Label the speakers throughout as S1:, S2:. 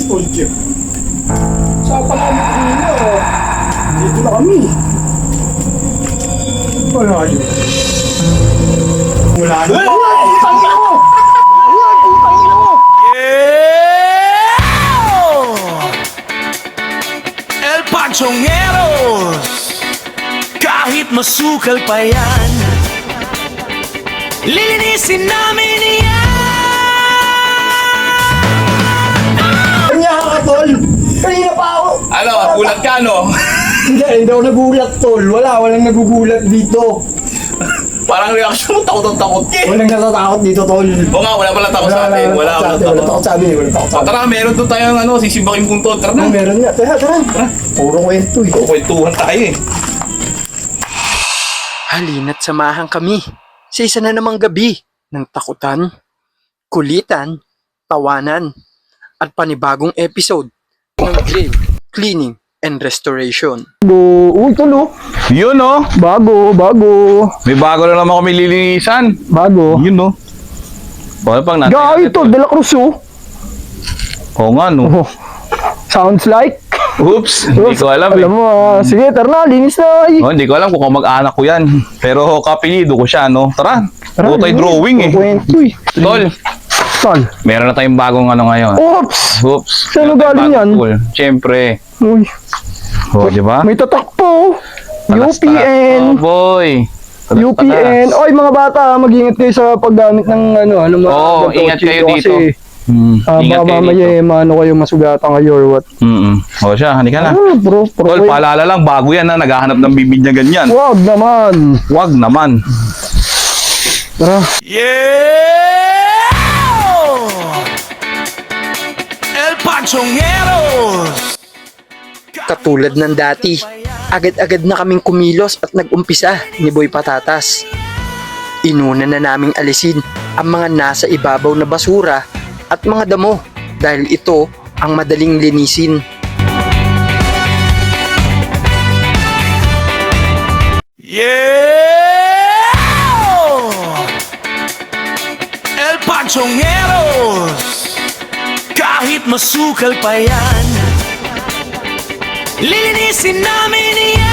S1: Project. Sa palamit nila, dito na kami. Wala yun. Wala yun. Putang ina mo! Putang ina mo!
S2: El Panchongeros, kahit masukal pa yan, lilinisin namin yan.
S1: Kanya ka, tol! Kanina pa ako!
S3: Ano, gulat ka, no?
S1: Hindi ako nagulat, tol. Walang nagugulat dito.
S3: Parang reaction mo, takot ka eh.
S1: Walang natatakot dito, tol.
S3: Oo nga, wala pala takot sa atin. Wala
S1: takot sa atin. Wala takot sa atin.
S3: Tara, meron doon tayong sisimbaking punto. Tara na.
S1: Meron nga. Tara. Puro kwento eh.
S3: Kukwentuhan tayo eh.
S4: Halina't samahan kami sa isa na namang gabi ng takutan, kulitan, tawanan, at panibagong episode ng Grave Cleaning and Restoration.
S1: Uy, tol.
S3: Yun, no?
S1: Bago.
S3: May bago na naman kami lilinisan.
S1: Bago.
S3: Yun, no? Bakit pang natin?
S1: Gaya ito, De La Cruz, oh.
S3: Oo nga, no?
S1: Oh. Sounds like.
S3: Oops, hindi ko alam eh.
S1: Alam mo, sige, tara na, linis na.
S3: Oh, hindi ko alam kung mag-anak ko yan. Pero kapilido ko siya, no? Tara, puro tayo drawing eh.
S1: Kwento eh.
S3: Tol, meron na tayong bagong ngayon. Oops.
S1: Saan galing yan?
S3: Siyempre.
S1: Uy,
S3: Oh, di ba?
S1: may tatak po. UPN.
S3: Oh, boy.
S1: UPN. Oy, mga bata, mag-ingat kayo sa paggamit ng mga
S3: Oo, ingat kayo dito.
S1: Kasi,
S3: Ingat
S1: baka
S3: kayo
S1: mamaya
S3: dito.
S1: kayo masugatan kayo or what.
S3: O siya, halika na.
S1: Bro.
S3: Tol, paalala lang, bago yan na naghahanap ng bibig na ganyan.
S1: Wag naman.
S3: Wag naman.
S1: Tara.
S2: Yeah! El Panchongeros,
S4: Katulad ng dati, agad-agad na kaming kumilos at nag-umpisa ni Boy Patatas. Inuna na naming alisin ang mga nasa ibabaw na basura at mga damo dahil ito ang madaling linisin.
S2: yeah! El Panchongeros, kahit masukal pa yan, lilinisin namin yan.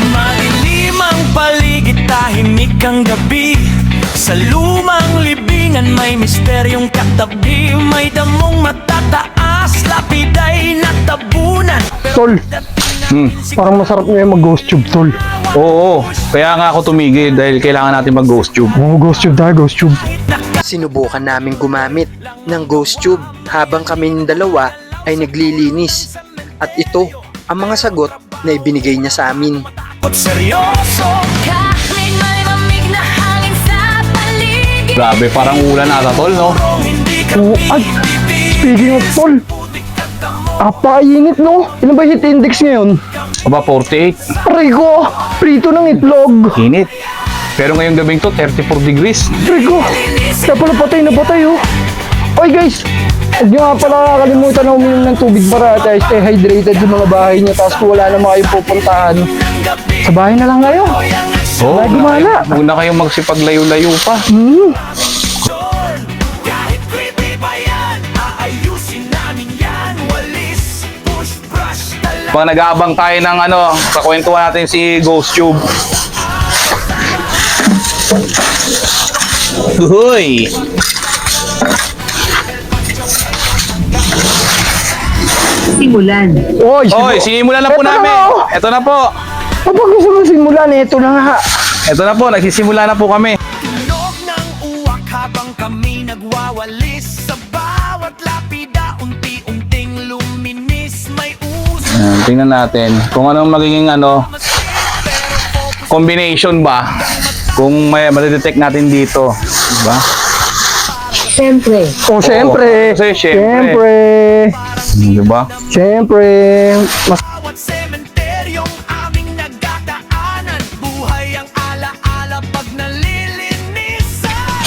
S2: Madilim ang paligid, tahimik ang gabi. Sa lumang libingan may misteryong katabi. May damong matataas, lapida'y natabunan.
S1: Tol, parang masarap na yung mag-ghost tube, tol.
S3: Oo, kaya nga ako tumigil dahil kailangan natin mag-ghost tube.
S1: Oo, ghost tube tayo, ghost tube.
S4: Sinubukan namin gumamit ng ghost tube habang kaming dalawa ay naglilinis. At ito ang mga sagot na ibinigay niya sa amin.
S2: Seryoso,
S5: Kahit may lamig na hangin sa paligid,
S3: Grabe, parang ulan ata, tol, no?
S2: hindi ka
S1: Oo, ay, speaking of tol, apakainit, no? Ano ba heat index ngayon?
S3: Aba, 48.
S1: Aray ko, prito ng itlog.
S3: Init. Pero ngayong gabing to, 34 degrees.
S1: Aray ko, kaya pala patay na patay, oh. Oy guys, huwag nyo nga pala kakalimutan na uminom ng tubig para tayo stay hydrated sa mga bahay nyo. Tapos kung wala naman kayong pupuntahan, sa bahay na lang kayo.
S3: Oo,
S1: Wala gumala.
S3: huwag na kayong magsipaglayo-layo pa.
S2: kahit creepy pa yan, aayusin namin yan. Walis, push, brush, tala.
S3: Pag nag-aabang tayo ng kakwentuhan natin si Ghost Tube. Uy!
S6: Simulan.
S3: Oy, simulan na po
S1: Eto na
S3: namin.
S1: po.
S3: Ito na po.
S1: Kapag gusto mo simulan, ito na nga.
S3: Ito na po, nagsisimula na po kami.
S2: Tunog ng uwak habang kami nagwawalis. Sa bawat lapida, unti-unting luminis. May uso.
S3: Tingnan natin kung anong magiging combination ba. Kung may madedetect natin dito. Diba?
S6: Siyempre.
S1: Oh, siyempre.
S3: Kasi
S1: Siyempre.
S3: Diba?
S1: Siyempre. Mas
S2: Bawat sementeryong aming nagdadaanan. Buhay ang alaala pag nalilinisan.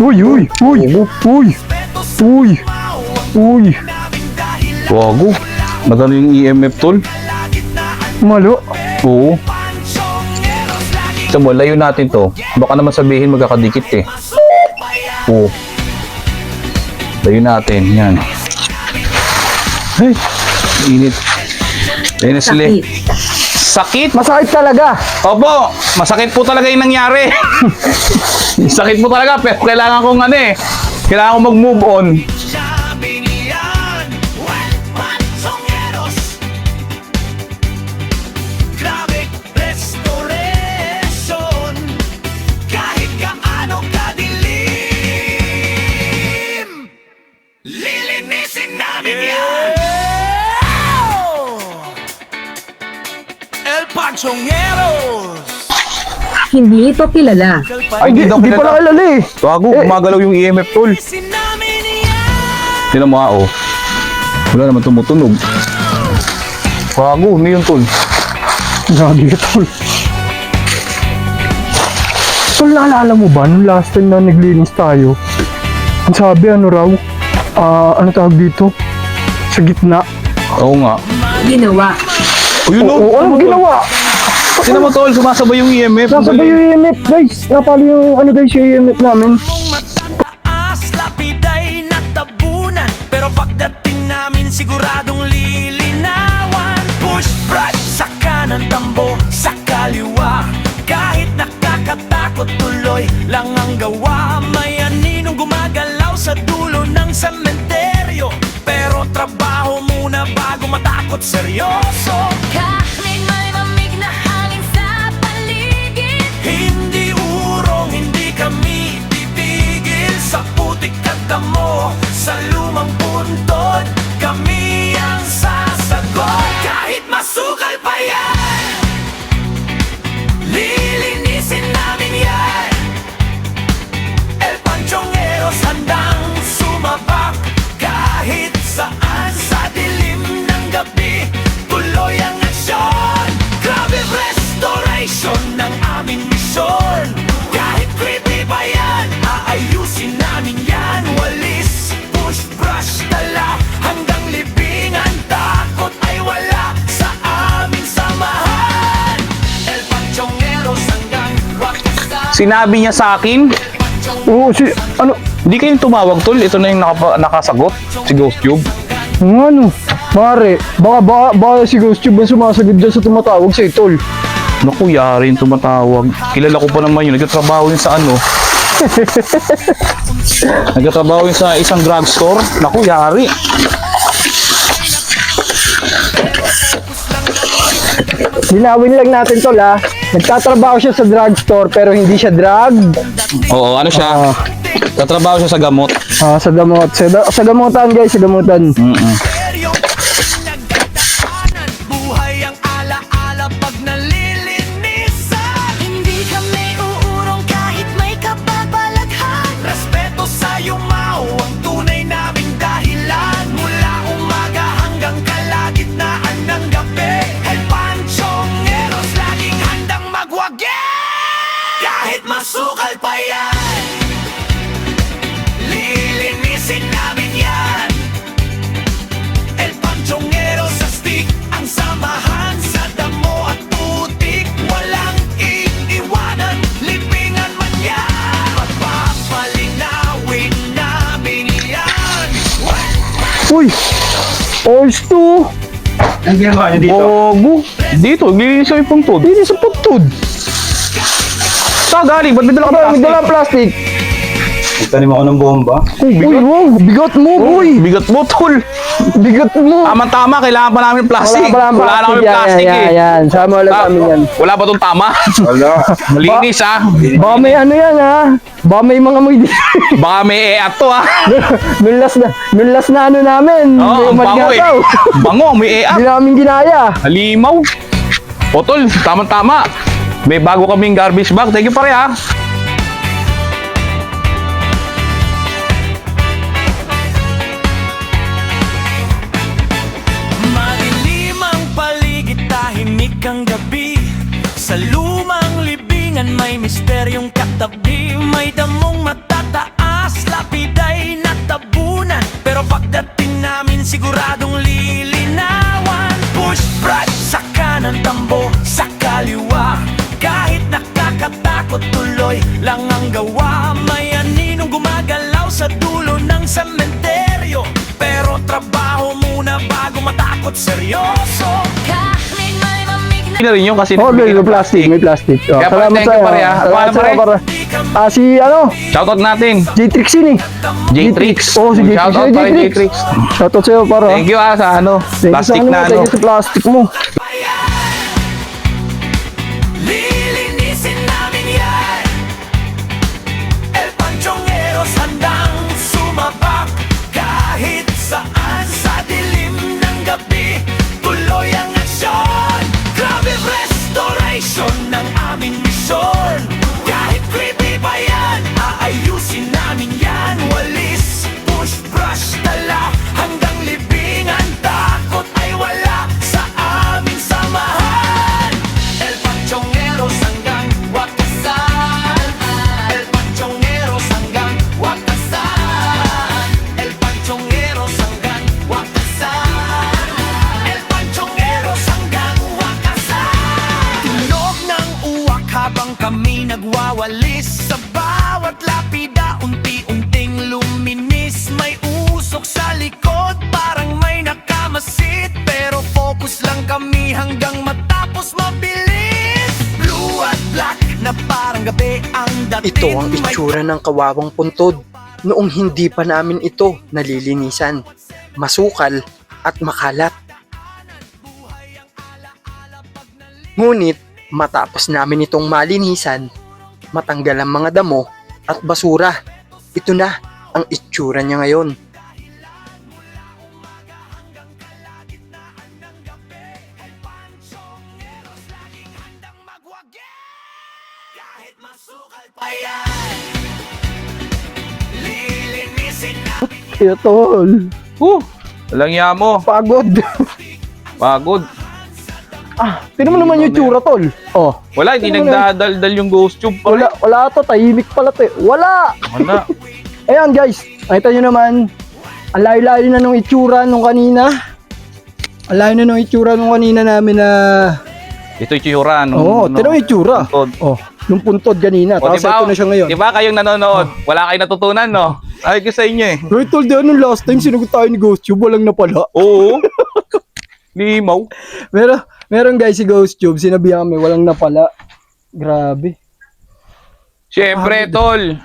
S1: Uy, uy, uy, uy, uy, uy.
S3: Wago. Nagano yung EMF, tol?
S1: Malo.
S3: Oo. Sabi, layo natin to. Baka naman sabihin magkakadikit eh. Oo. Layo natin. Yan. Ay, init. Ayun na sila.
S6: Sakit.
S3: Sakit?
S1: Masakit talaga.
S3: Opo, masakit po talaga yung nangyari. Sakit po talaga, pero kailangan kong kailangan kong mag-move on.
S2: Sabi niyan, well, panchongeros. Grabe restoration. Kahit gaano kadilim, lilinisin namin yan. El Panchongeros.
S6: Hindi ito kilala.
S1: Ay, di pala kilala eh.
S3: Bago, gumagalaw yung EMF, tol.
S2: Lilinisin namin yan.
S3: Tinan mo oh. Wala naman tumutunog. Bago, may yun, tol.
S1: Grabe ka, tol. Tol, naalala mo ba nung last time na naglinis tayo? Ang sabi, ano raw? Ano tawag dito? Sa gitna.
S3: Oo nga.
S6: Ginawa.
S3: O yun,
S1: Oo, ano ginawa?
S3: Tinan mo, tol, sumasabay yung EMF.
S1: Nasabay yung EMF, guys. Napali yung guys, yung EMF namin.
S2: Kung matataas, lapiday natabunan. Pero pagdating namin siguradong lilinawan. Push brush sa kanan, tambo sa kaliwa. Kahit nakakatakot, tuloy lang ang gawa. May aninong gumagalaw sa dulo ng sementeryo. Pero trabaho muna bago matakot seryoso.
S5: Kahit may lamig na hangin sa paligid,
S2: Hindi urong, hindi kami titigil sa putik at damo. Sa lumang puntod, kami ang sasagot. Kahit masukal pa yan, lilinisin namin yan. El Panchongeros handang sumabak. Kahit saan sa dilim ng gabi, tuloy ang aksyon. Grabe restoration ng aming misyon. Kahit creepy pa yan, aayusin namin yan. Walis, push brush, dala hanggang libingan. Takot ay wala sa aming samahan. El Panchongeros hanggang wakisan.
S3: Sinabi niya sa akin,
S1: Oo, ano?
S3: hindi kayong tumawag, tol. Ito na yung nakasagot, si Ghost Tube.
S1: Ano? Mare, baka si Ghost Tube ang sumasagot dyan sa tumatawag sa tol.
S3: Naku, yari yung tumatawag. Kilala ko pa naman yun. Nagtatrabaho yun sa Nagtatrabaho yun sa isang drugstore. Naku, yari.
S1: Linawin lang natin tol ha. Nagtatrabaho siya sa drugstore pero hindi siya drug.
S3: Oo, ano siya? Tatrabaho siya sa gamot.
S1: Sa gamot. Sa gamutan guys, sa gamutan.
S2: Seryong pinagdadaanan. Buhay ang alaala pag nalilinisan.
S5: hindi kami uurong kahit may kababalaghan.
S2: Respeto sa yumaw ang tunay naming dahilan. Mula umaga hanggang kalagitnaan ng gabi. El Panchongeros laging handang magwagi. Kahit masukal pa yan, lilinisin namin yan. El Panchongeros sa stick, ang samahan sa damo at putik. Walang iiwanan, libingan man yan. Papalinawin namin yan.
S1: Uy! Oils to!
S3: Ang ginagawa niyo dito? Ogo. Dito, glilinis kami puntod.
S1: Hindi sa putod.
S3: Saan galing? Ba't may dala ka
S1: May
S3: plastic?
S1: dalang plastic.
S7: Tanim ako ng bomba.
S1: Uy, wow! Bigot mo, boy!
S3: Bigat mo, tol.
S1: Bigot mo!
S3: Tama-tama, kailangan pa namin plastic.
S1: Wala
S3: Wala na kami plastic eh.
S1: Yan. Sama ulit
S3: Ah,
S1: namin yan.
S3: Wala ba itong tama?
S7: Wala.
S3: Malinis ah.
S1: Baka may ano yan ha. Baka may mga muy
S3: Baka may e-at to ah.
S1: nung last na ano namin.
S3: Oo, ang bango eh.
S1: Magataw.
S3: Bango, may e-at.
S1: Hindi namin ginaya.
S3: Halimaw. O tol, tama-tama. May bago kaming garbage bag. Thank you pare ah.
S2: Madilim ang paligid, tahimik ang gabi. Sa lumang libingan may misteryong katabi. May damong matataan tabunan, pero pagdating namin siguradong lilinawan. Push brush sa kanan, tambo sa kaliwa, kahit nakakatakot tuloy lang ang gawa. May aninong gumagalaw sa dulo ng sementeryo, pero trabaho muna bago matakot seryoso.
S5: Kahit may mamig na
S3: Hindi na rin yun kasi
S1: Oh, may
S3: nagbigay ng
S1: plastic, may plastic. Oh,
S3: Kaya pare,
S1: salamat
S3: thank you,
S1: sa'yo.
S3: pare, ah. Paano,
S1: Salamat sa'yo,
S3: pare?
S1: pare. Si ano?
S3: Shoutout natin.
S1: J-Trix yun eh.
S3: J-Trix.
S1: Oh, si J-Trix.
S3: Shoutout
S1: Si
S3: pare
S1: J-Trix.
S3: J-Trix.
S1: Shoutout sa'yo, para.
S3: Thank you sa
S1: Thank
S3: plastic
S1: you sa
S3: na
S1: ano, thank you sa plastic mo.
S2: Lilinisin namin yan. El Panchongeros handang sumabak, kahit saan sa dilim ng gabi. Tuloy ang aksyon, grabe restoration ng aming misyon. Kahit creepy pa yan, aayusin namin yan. Walis, push, brush, tala, hanggang libingan. Takot ay wala sa aming samahan. El Panchongeros hanggang wakasan. El Panchongeros hanggang wakasan. El Panchongeros hanggang wakasan. El Panchongeros hanggang wakasan. Tunog ng uwak habang kami nagwawalis. Sa bawat lapida unti-unting luminis. May usok sa likod, parang may nakamasid, pero focus lang kami hanggang matapos mabilis. Blue at black na parang gabi ang dating.
S4: Ito ang itsura ng kawawang puntod noong hindi pa namin ito nalilinisan, masukal at makalat. Ngunit matapos namin itong malinisan, matanggal ang mga damo at basura, ito na ang itsura niya ngayon.
S2: Kahit masukal pa yan, lilinisin na.
S1: Kaya tol.
S3: Walang iya mo.
S1: Pagod.
S3: Pagod.
S1: Tinan mo naman yung tsura, tol. Oh.
S3: Wala, hindi
S1: Ano na?
S3: nagdadaldal yung ghost tube. Pare.
S1: Wala to, tahimik pala to eh. Wala!
S3: Wala.
S1: Ayan guys, nakita nyo naman, ang layo-layo na nung itsura nung kanina. Ang layo na nung itsura nung kanina namin na...
S3: Ito yung tsura.
S1: Oo, tinan mo yung itsura.
S3: Puntod.
S1: Oh, nung puntod kanina,
S3: O,
S1: tapos ito na siya ngayon.
S3: Diba kayong nanonood? Wala kayong natutunan, no? Ay ko sa inyo eh.
S1: Right, tol, di anong last time sinagot tayo ni Ghost Tube, walang napala.
S3: Oo. Limaw.
S1: Meron guys si Ghost Tube, sinabihan kami, walang napala. Grabe.
S3: Siyempre, tol.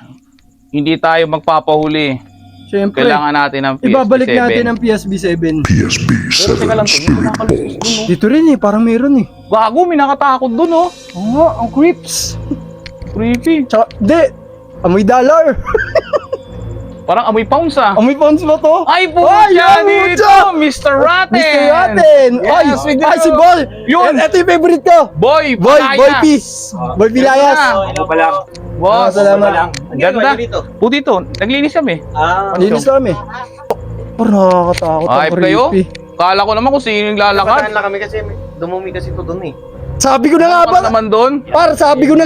S3: Hindi tayo magpapahuli.
S1: Siyempre,
S3: Kailangan natin ng PSB7.
S1: ibabalik natin ang PSB7.
S3: Pero teka lang, tingin ko nakalusot dun, no?
S1: Dito rin eh, parang meron eh.
S3: Gago, may nakatakot dun, no?
S1: Oo nga, ang creeps.
S3: Creepy.
S1: Tsaka, di, amoy dollar.
S3: Parang amoy pounds, ah.
S1: Amoy pounds ba to?
S3: Ay, po
S1: Ay,
S3: yan
S1: yan,
S3: dito!
S1: Mucha!
S3: Mr. Rotten!
S1: Mr. Rotten!
S3: Yes, we do.
S1: Ay, si Bol!
S3: Yun.
S1: Ito yung favorite ko!
S3: Boy!
S1: Boy
S3: Palayas.
S1: Peace! Boy Vilayas!
S7: Ito pa lang.
S3: Boss!
S1: Salamat.
S3: Ang ganda. Po dito, naglinis kami.
S1: Linis kami. Parang nakakatakot ang
S3: Ayop kayo?
S1: creepy.
S3: Kala ko naman kung sino yung lalakad.
S7: lang kami kasi dumumi kasi ito doon eh.
S1: Sabi ko na nga ba?
S3: Ano naman doon?
S1: Sabi ko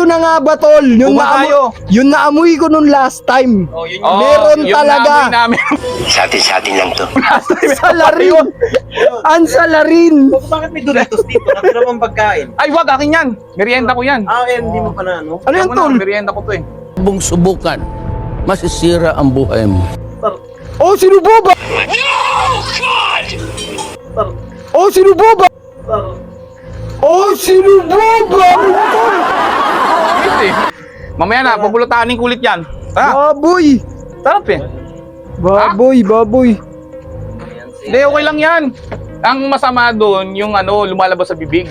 S1: na nga ba, tol? Yung
S3: Kumakayo.
S1: yung naamoy ko nung last time.
S3: Oh,
S1: Meron
S3: yung
S1: talaga.
S3: naamoy namin.
S8: Sa atin lang to.
S1: Salarin! Ang salarin!
S7: Bakit may Doritos dito? Natira pang pagkain.
S3: Ay, wag, akin yan. Merienda ko yan.
S7: Hindi mo pa na ano?
S1: Ano yan, tol?
S3: Merienda ko to eh.
S9: Bung subukan, masisira ang buhay mo.
S1: Oh, sinubo ba? Oh, sinubo ba? Oh, sinubo ba?
S3: Ito eh. Mamaya na, pupulutanin kulit yan. Tara,
S1: Baboy!
S3: sarap eh.
S1: Baboy!
S3: Hindi, okay lang yan. Ang masama doon, yung ano, lumalabas sa bibig.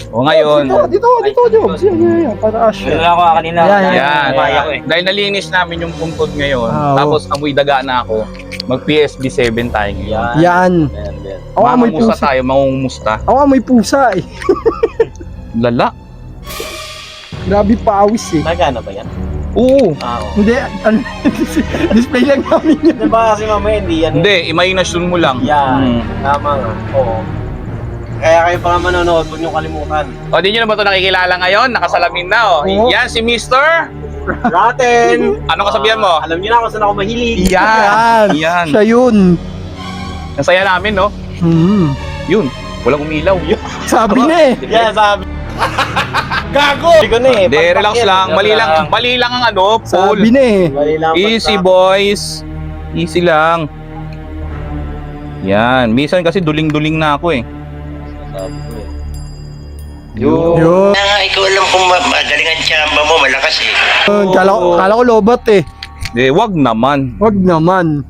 S3: O ngayon,
S1: Dito, Jobs. Yan, para asya.
S7: Wala ako kanina.
S3: yan.
S7: Maya ko eh.
S3: Dahil nalinis namin yung puntod ngayon,
S1: Ah,
S3: tapos amoy daga na ako, mag-PSB7 tayo ngayon.
S1: Yan. Ako amoy
S3: Mamumusta
S1: pusa.
S3: tayo, mangungumusta.
S1: Ako amoy pusa eh.
S3: Lala.
S1: Grabe pawis eh.
S7: Nagana ba yan?
S3: Oo.
S1: Hindi, ano, display lang namin yun.
S7: Diba kasi mamaya hindi yan eh.
S3: Hindi, imaginasyon mo lang.
S7: Yan. Tama nga. Oo. Kaya kayo pa nga manonood, huwag niyong kalimutan.
S3: O, di nyo na ba ito nakikilala ngayon? Nakasalamin na, o.
S1: Oo.
S3: Yan si Mr.
S7: Rotten!
S3: Anong kasabihan mo?
S7: Alam niyo na kung saan ako mahilig.
S3: Yan! Yan!
S1: Siya yun.
S3: Ang saya namin, no?
S1: Hmm.
S3: Yun. Walang umilaw.
S1: Sabi na eh.
S7: Yan, sabi. Gago! Hindi ko na eh.
S3: Hindi, relax lang. Mali lang ang ano, Paul.
S1: Sabi na eh.
S7: Mali lang.
S3: Easy, boys. Easy lang. Yan. Minsan kasi duling-duling na ako eh. Yun.
S1: Yun.
S8: Ikaw alam kung magaling ang tsamba mo, malakas eh.
S1: Kala ko lobat eh.
S3: Eh, wag naman.
S1: Wag naman.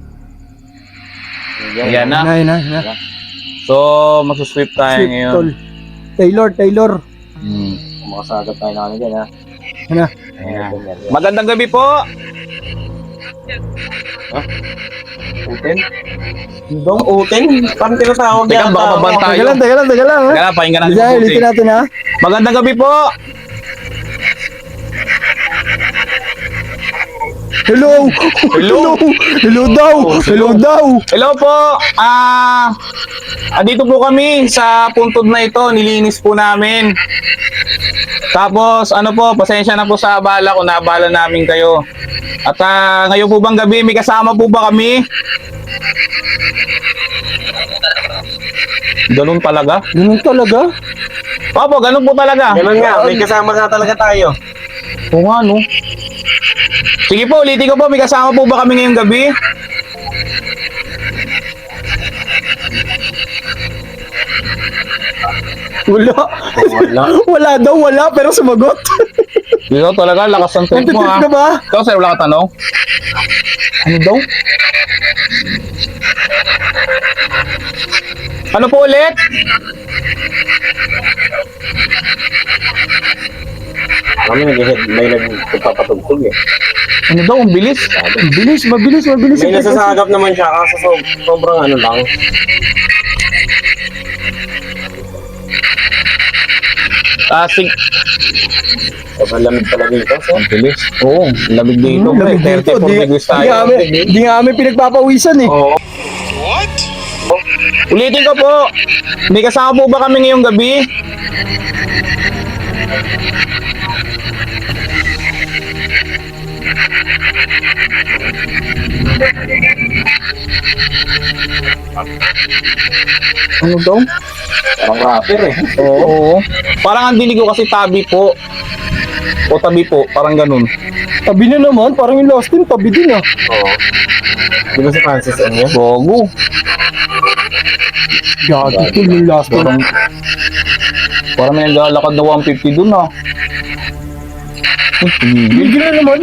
S3: Yan na.
S1: Na.
S3: So, magsusweep tayo
S1: Sweet
S3: ngayon.
S1: tol. Taylor.
S3: Hmm.
S7: Makasagap tayo na dyan ha.
S1: Ano?
S3: Magandang gabi po.
S7: Uten? Dong uten? Parang tinatawag
S3: Teka,
S7: yan.
S3: baka mabanta tayo.
S1: Teka lang.
S3: Teka lang, pahinga natin.
S1: Diyan, ulitin natin ha.
S3: Magandang gabi po.
S1: Hello daw.
S3: Hello po. Andito po kami sa puntod na ito. Nilinis po namin. Tapos, ano po, pasensya na po sa abala kung naabala namin kayo. At ngayon po bang gabi, may kasama po ba kami? Ganun talaga?
S1: Ganun talaga?
S3: Opo, ganun po talaga.
S7: Ganun nga, may kasama nga talaga tayo.
S3: Oo nga, no? Sige po, ulitin ko po, may kasama po ba kami ngayong gabi?
S1: Wala pero sumagot.
S3: Ikaw talaga, lakas ng trip mo ha.
S1: Nagtitrip ka ba?
S3: Ikaw, sir, wala ka tanong? Ano daw? Ano po ulit?
S7: Kami may nagpapatugtog eh.
S3: Ano daw, ang bilis?
S1: Mabilis.
S7: May nasasagap naman siya kaso sobrang ano lang. Sobrang lamig pala dito. So.
S3: Ang bilis. Oo, lamig dito. pre. 34 degrees tayo.
S1: Di nga kami pinagpapawisan eh.
S3: Oo. Ulitin ko po. May kasama po ba kami ngayong gabi? Ano daw?
S7: Parang rapper eh.
S3: Oo. Parang ang dinig ko kasi tabi po. O tabi po, parang ganun.
S1: Tabi na naman, parang yung last time, tabi din ah.
S7: Oo. Di ba si Francis ano yun?
S3: Gogo.
S1: Gagi ko yung last time.
S3: Parang may naglalakad na 150 dun ah. Tumigil.
S1: Gigi na naman.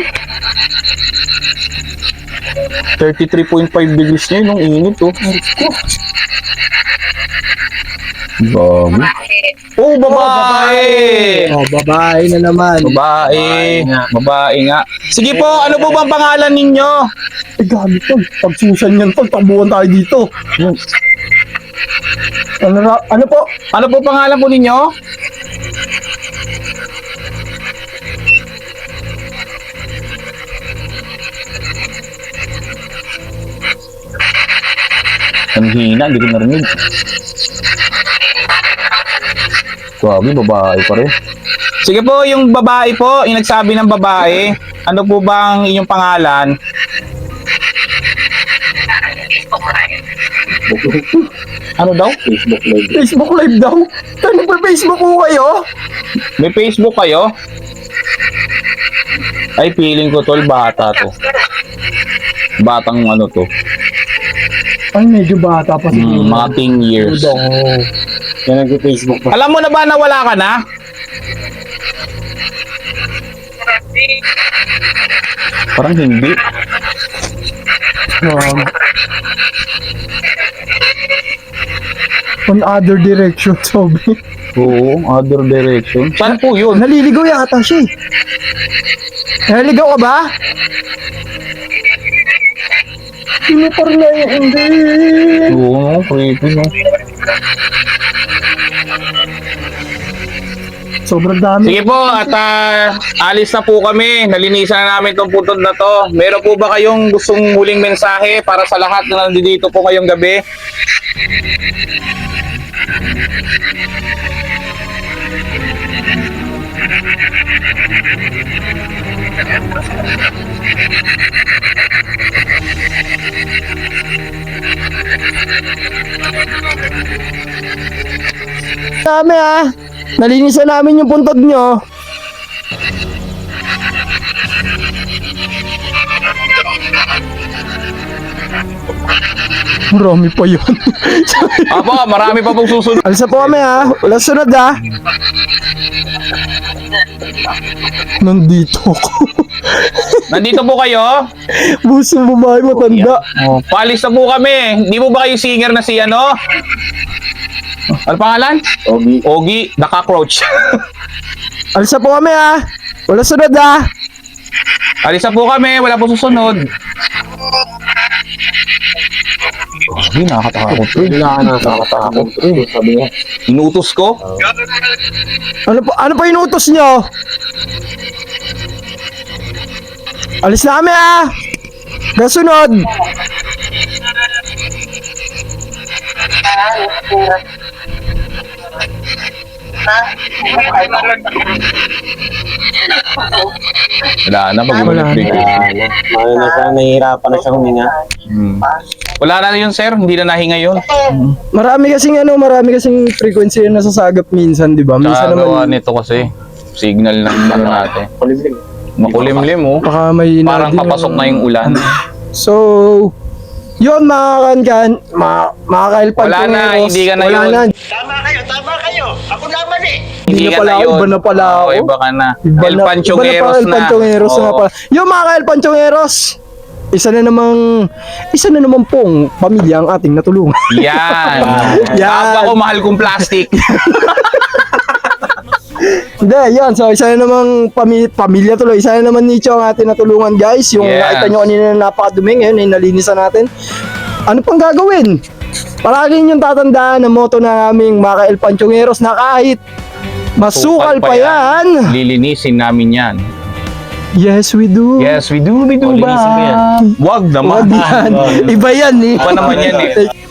S3: 33.5 degrees na yun, ang init oh. Gago. Oh, babae!
S1: Oh, babae na naman.
S3: Babae nga. Sige po, ano po bang pangalan ninyo?
S1: Ay, gamit tol. Pagsusan yan tol, takbuhan tayo dito. Ano po?
S3: Ano po pangalan po ninyo? Ang hina, hindi ko narinig. Grabe, babae pa rin. Sige po, yung babae po, yung nagsabi ng babae, ano po bang inyong pangalan? Ano daw?
S1: Facebook live daw. Ano pa Facebook ko kayo?
S3: May Facebook kayo? Ay, feeling ko tol, bata to. Batang ano to.
S1: Ay, medyo bata pa siguro.
S3: Mga 10 years.
S7: Yan nag-Facebook pa.
S3: Alam mo na ba na wala ka na? Parang hindi.
S1: On other direction, sabi.
S3: Oo, other direction. Saan po yun?
S1: Naliligaw yata siya eh. Naliligaw ka ba? Sino parang hindi?
S3: Oo, creepy no.
S1: Sobrang dami.
S3: Sige po, at alis na po kami. Nalinisan na namin itong puntod na to. Meron po ba kayong gustong huling mensahe para sa lahat na nandito po ngayong gabi?
S1: Dami nalinisan namin yung puntod nyo. Marami pa yun.
S3: Apo, marami pa pong susunod.
S1: Alsa po kami wala sunod Nandito ako.
S3: Nandito po kayo?
S1: Buso babae matanda.
S3: Oh, paalis na po kami. Hindi mo ba kayo singer na si ano? Ano pangalan? Ogie. Ogie, the cockroach.
S1: Alsa po kami wala sunod
S3: Alis na po kami, wala po susunod. Hindi, nakakatakot. Nakakatakot. Sabi niya, inutos ko?
S1: Ano pa inutos nyo? Alis na kami Nasunod.
S3: Wala na, mag-ibig.
S7: Nahihirapan na siya huminga.
S3: Wala na yun, sir. Hindi na nahinga yun.
S1: Marami kasing frequency na nasasagap minsan, di ba? Minsan
S3: Kagawa
S1: naman
S3: nito kasi, signal ng ano natin. Makulimlim, oh.
S1: baka may
S3: Parang papasok na yung ulan.
S1: So, yun mga kankan, mga kailpan
S3: Wala na, hindi ka na
S1: wala
S3: yun.
S1: na.
S8: Tama kayo. Ako naman eh.
S1: Hindi na
S3: ka
S1: pala ako,
S3: yun.
S1: iba na pala ako.
S3: Oo, iba ka na.
S1: Iba
S3: El
S1: na-
S3: Panchongeros
S1: iba na. El Panchongeros na
S3: Oo.
S1: nga pala. Yung mga El Panchongeros, isa na namang pong pamilya ang ating natulungan.
S3: Yan.
S1: Yan.
S3: Kapwa ko mahal kong plastic.
S1: Hindi, yan. So, isa na namang pamilya tuloy. Isa na naman nicho ang ating natulungan, guys. Yung
S3: Yes.
S1: nakita nyo kanina na napakadumi, ngayon ay nalinisan natin. Ano pang gagawin? Palagi yung tatandaan ng motto na aming mga El Panchongeros na kahit masukal pa yan.
S3: Lilinisin namin yan.
S1: Yes, we do.
S3: Yes, we do ba? Wag naman.
S1: Wag yan. Iba yan
S3: Iba naman yan eh.